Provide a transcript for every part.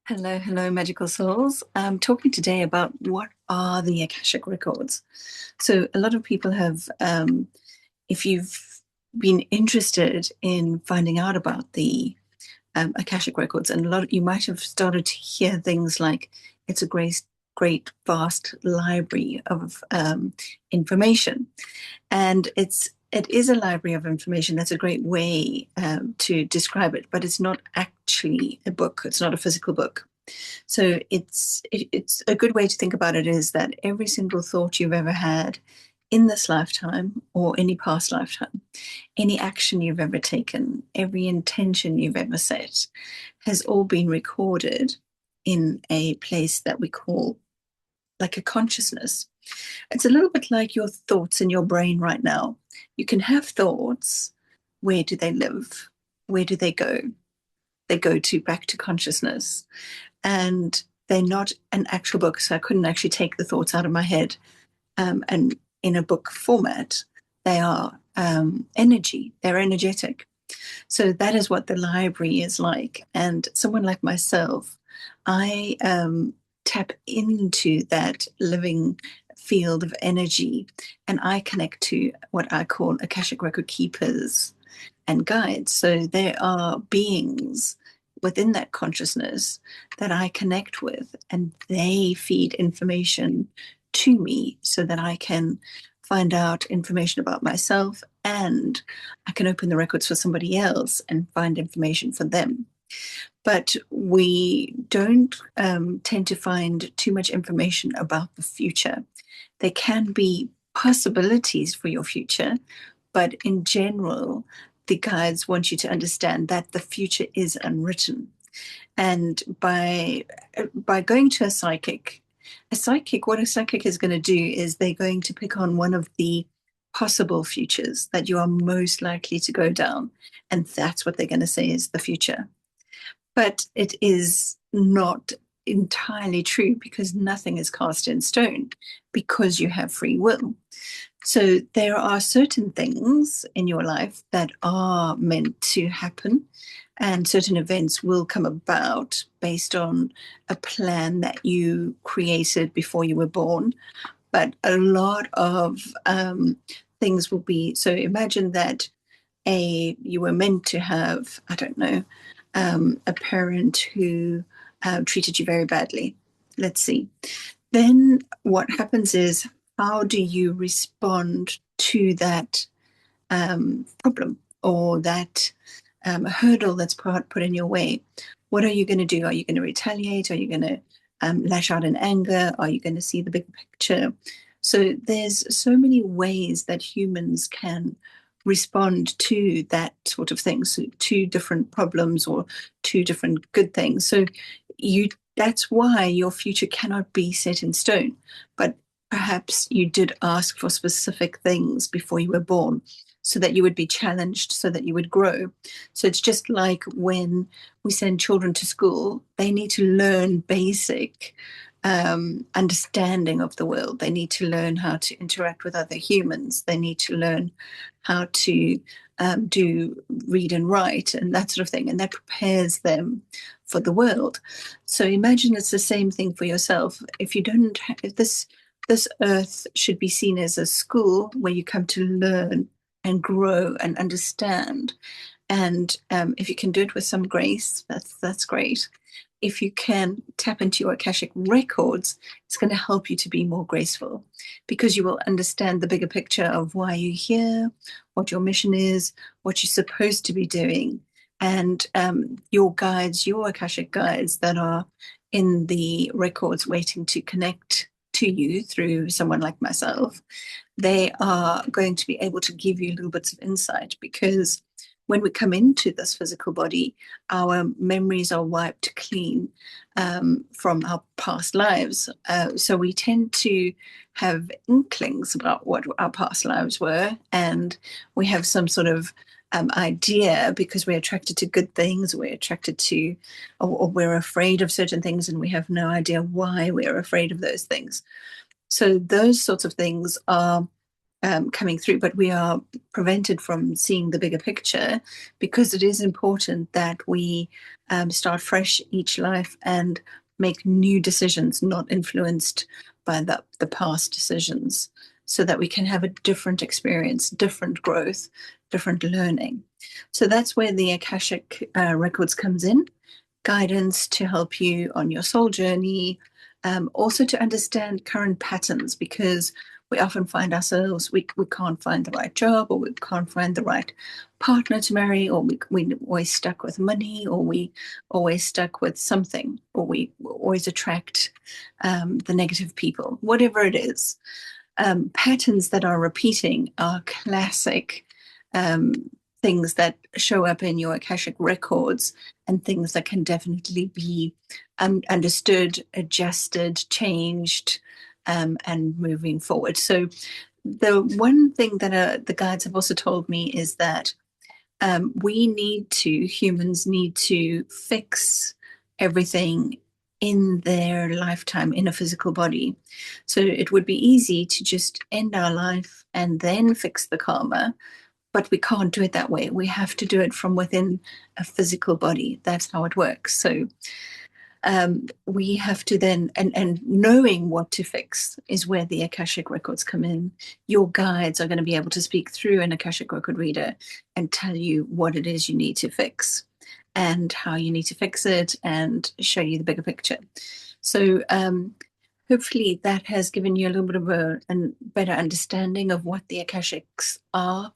Hello, hello, magical souls. I'm talking today about what are the Akashic Records. So, a lot of people have, if you've been interested in finding out about the Akashic Records, and a lot of, you might have started to hear things like it's a great, vast library of information, and it is a library of information. That's a great way to describe it, but it's not actually a book. It's not a physical book. So it's a good way to think about it is that every single thought you've ever had in this lifetime or any past lifetime, any action you've ever taken, every intention you've ever set has all been recorded in a place that we call like a consciousness. It's a little bit like your thoughts in your brain right now. You can have thoughts. Where do they live? Where do they go? They go to back to consciousness. And they're not an actual book. So I couldn't actually take the thoughts out of my head and in a book format. They are energy, they're energetic. So that is what the library is like. And someone like myself, I tap into that living field of energy and I connect to what I call Akashic Record keepers and guides. So there are beings within that consciousness that I connect with, and they feed information to me so that I can find out information about myself and I can open the records for somebody else and find information for them. But we don't tend to find too much information about the future. There can be possibilities for your future, but in general, the guides want you to understand that the future is unwritten. And by going to what a psychic is going to do is they're going to pick on one of the possible futures that you are most likely to go down, and that's what they're going to say is the future. But it is not entirely true because nothing is cast in stone because you have free will. So there are certain things in your life that are meant to happen, and certain events will come about based on a plan that you created before you were born. But a lot of things will be so. Imagine that you were meant to have, I don't know, a parent who treated you very badly. Let's see. Then what happens is, how do you respond to that problem or that hurdle that's put in your way? What are you going to do? Are you going to retaliate? Are you going to lash out in anger? Are you going to see the big picture? So there's so many ways that humans can respond to that sort of thing. So two different problems or two different good things. So you that's why your future cannot be set in stone. But perhaps you did ask for specific things before you were born so that you would be challenged, so that you would grow. So it's just like when we send children to school, they need to learn basic understanding of the world. They need to learn how to interact with other humans. They need to learn how to do read and write and that sort of thing. And that prepares them for the world. So imagine it's the same thing for yourself. If you don't, if this earth should be seen as a school where you come to learn and grow and understand. And if you can do it with some grace, that's great. If you can tap into your Akashic records, it's going to help you to be more graceful because you will understand the bigger picture of why you're here, what your mission is, what you're supposed to be doing. And your guides, your Akashic guides that are in the records waiting to connect to you through someone like myself, they are going to be able to give you little bits of insight because when we come into this physical body, our memories are wiped clean from our past lives. So we tend to have inklings about what our past lives were, and we have some sort of idea because we're attracted to good things, we're attracted to, or we're afraid of certain things, and we have no idea why we're afraid of those things. So those sorts of things are coming through, but we are prevented from seeing the bigger picture because it is important that we start fresh each life and make new decisions, not influenced by the past decisions, so that we can have a different experience, different growth, different learning. So that's where the Akashic Records comes in, guidance to help you on your soul journey, also to understand current patterns, because we often find ourselves, we can't find the right job, or we can't find the right partner to marry, or we always stuck with money, or we always stuck with something, or we always attract the negative people, whatever it is. Patterns that are repeating are classic things that show up in your Akashic records, and things that can definitely be understood, adjusted, changed, and moving forward. So the one thing that the guides have also told me is that humans need to fix everything in their lifetime in a physical body. So it would be easy to just end our life and then fix the karma, but we can't do it that way. We have to do it from within a physical body. That's how it works. So we have to then, and knowing what to fix is where the Akashic records come in. Your guides are going to be able to speak through an Akashic record reader and tell you what it is you need to fix and how you need to fix it, and show you the bigger picture. So hopefully that has given you a little bit of a better understanding of what the Akashics are,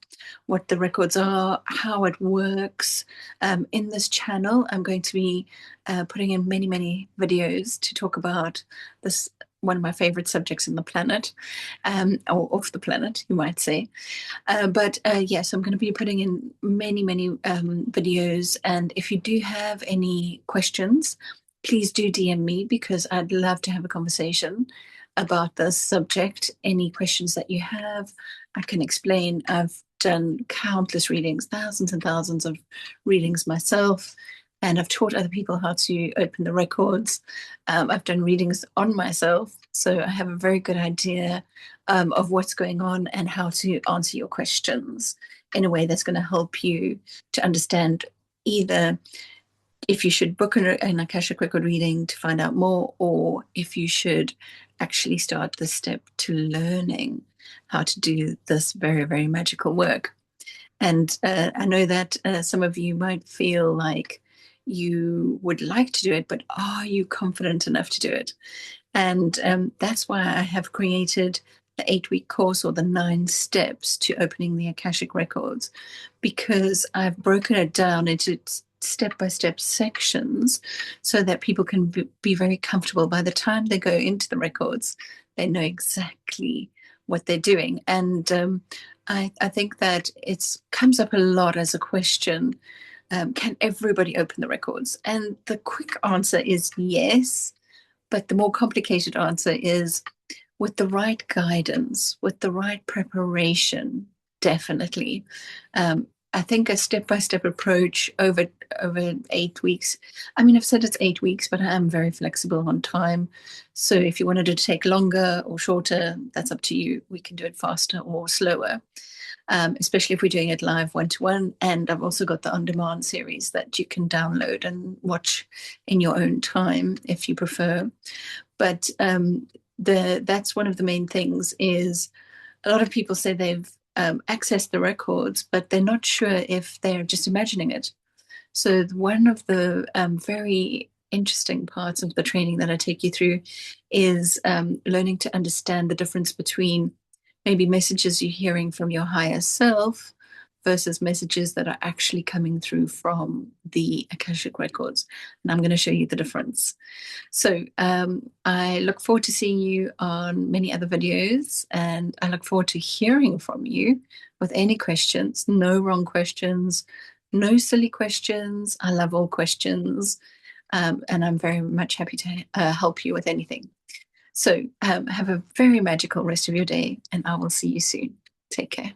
what the records are, how it works. In this channel, I'm going to be putting in many, many videos to talk about this, one of my favorite subjects on the planet, or off the planet, you might say. But yes, I'm going to be putting in many, many videos. And if you do have any questions, please do DM me, because I'd love to have a conversation about this subject. Any questions that you have, I can explain. I've done countless readings, thousands and thousands of readings myself, and I've taught other people how to open the records. I've done readings on myself, so I have a very good idea of what's going on and how to answer your questions in a way that's going to help you to understand either if you should book an Akashic record reading to find out more, or if you should actually start the step to learning how to do this very, very magical work. And I know that some of you might feel like you would like to do it, but are you confident enough to do it? And that's why I have created the 8-week course, or the 9 steps to opening the Akashic records, because I've broken it down into step-by-step sections so that people can be very comfortable. By the time they go into the records, they know exactly what they're doing. And I think that it comes up a lot as a question, can everybody open the records? And the quick answer is yes, but the more complicated answer is, with the right guidance, with the right preparation, definitely. I think a step-by-step approach over 8 weeks. I mean, I've said it's 8 weeks, but I am very flexible on time. So if you wanted to take longer or shorter, that's up to you. We can do it faster or slower, especially if we're doing it live one-to-one. And I've also got the on-demand series that you can download and watch in your own time if you prefer. But that's one of the main things, is a lot of people say they've accessed the records, but they're not sure if they're just imagining it. So one of the very interesting parts of the training that I take you through is learning to understand the difference between maybe messages you're hearing from your higher self versus messages that are actually coming through from the Akashic records. And I'm going to show you the difference. So I look forward to seeing you on many other videos, and I look forward to hearing from you with any questions. No wrong questions, no silly questions. I love all questions, and I'm very much happy to help you with anything. So have a very magical rest of your day, and I will see you soon. Take care.